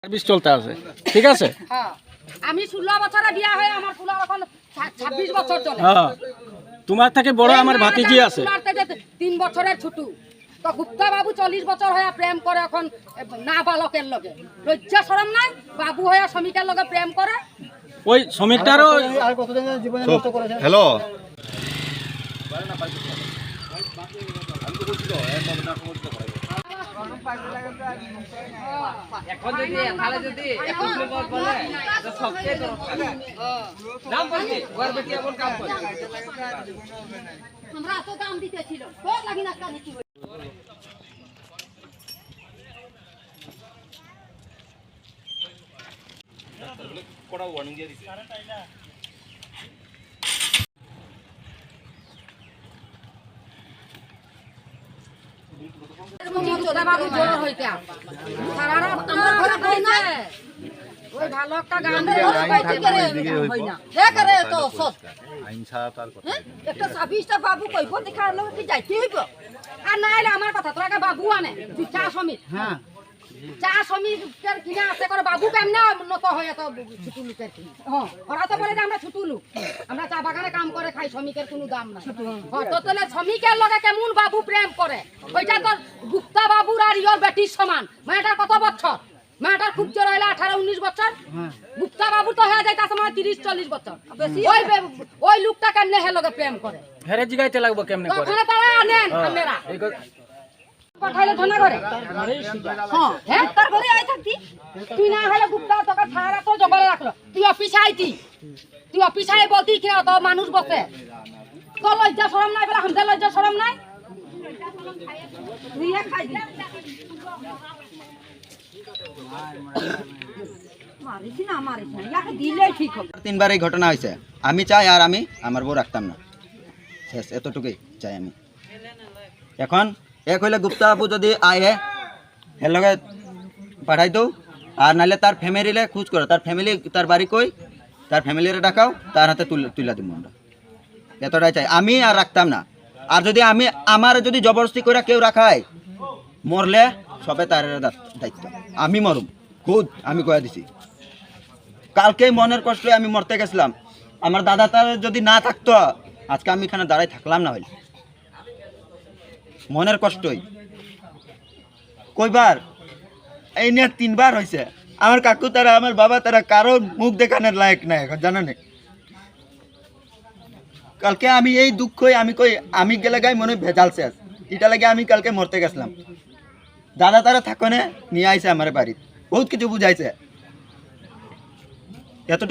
Service চলতে আছে, ঠিক আছে। হ্যাঁ, আমি 16 বছরে বিয়া হয়ে আমার ফুলা এখন 26 বছর চলে। হ্যাঁ, তোমার থেকে বড় আমার ভাতিজি আছে। 3 বছরের ছোট। তো গুপ্তা বাবু 40 বছর হয়ে প্রেম করে এখন না বালকের লগে। লজ্জা শরম নাই, বাবু হয়ে শ্রমিকের লগে প্রেম করে। ওই শ্রমিকটারও আর কতদিন জীবনে নষ্ট করেছে। হ্যালো, এখন যদি এখানে যদি 21 নম্বর বলে তো সবচেয়ে নাম বলছি ওর বেটি এমন কাম করে আমরা তো দাম দিতেছিল তোর লাগি না কাজ কি কোড়া ওয়ার্নিং দিয়ে দিছি। ওই ভালো একটা গান একটা 26টা বাবু কইব দেখা কি যাইতে হইব আর নাইলে আমার কথা তোরা বাবু আনে তুই চা শ্রমিক। হ্যাঁ, চা শ্রমিকের কিনা আছে করে বাবু কেমনে উন্নত হয়ে তো ছোট লোকের কিনা। হ্যাঁ, ওরা তো বলে যে আমরা ছোট লোক, আমরা চা বাগানে কাম করে খাই, শ্রমিকের কোনো দাম নাই। হ্যাঁ, তো তাহলে শ্রমিকের লগে কেমন বাবু প্রেম করে? ওইটা তোর গুপ্তা বাবুর আর ইয়র বেটির সমান। মেয়েটার কত বছর? মেয়েটার খুব জোর হইলে 18-19 বছর। গুপ্তা বাবু তো হয়ে যাইতাছে মানে 30-40 বছর। ওই লোকটা কেমনে হে লগে প্রেম করে? হেরে জিগাইতে লাগবো কেমনে করে? ওখানে তারা আনেন আমরা পাঠাইলে ধনা করে। হ্যাঁ, হ্যাঁ, তার ঘরে আই থাকতি তুই না হলে গুপ্তা তোকে ছাড়া তো জগলে রাখলো। তুই অফিসে আইতি, তুই অফিসে আই বলতি কি তো মানুষ বসে। তোর লজ্জা শরম নাই বলে আমাদের লজ্জা শরম নাই। তুই খাই দি মারিস না মারিস না, ইয়াকে দিলেই ঠিক হবে। 3 বার এই ঘটনা হয়েছে। আমি চাই আর আমি আমার বউ রাখতাম না, শেষ এতটুকুই চাই আমি। এখন এক হইলে গুপ্তা বাবু যদি আয়ে এর লগে পাঠাই দৌ, আর নাহলে তার ফ্যামিলিরে খোঁজ করো, তার ফ্যামিলি তার বাড়ি কই, তার ফ্যামিলিরে ডাকাও, তার হাতে তুলে দিব আমরা। এতটাই চাই, আমি আর রাখতাম না। আর যদি আমি আমার যদি জবরদস্তি করে কেউ রাখায়, মরলে সবে তার দায়িত্ব। আমি মরুম খুদ, আমি কয়ে দিছি। কালকেই মনের কষ্টে আমি মরতে গেছিলাম। আমার দাদা তার যদি না থাকতো আজকে আমি এখানে দাঁড়াই থাকলাম না। হইল মনের কষ্টই কইবার এই নিয়ে 3 বার হয়েছে। আমার কাকু তারা আমার বাবা তারা কারো মুখ দেখানোর লায়ক নাই এখন, জানো না। কালকে আমি এই দুঃখই আমি কই আমি গেলে গাই মনে ভেজাল শেষ। এটা লাগে আমি কালকে মরতে গেছিলাম। দাদা তারা থাকনে নিয়ে আইছে আমার বাড়ি, বহুত কিছু বুঝাইছে। এতটুকু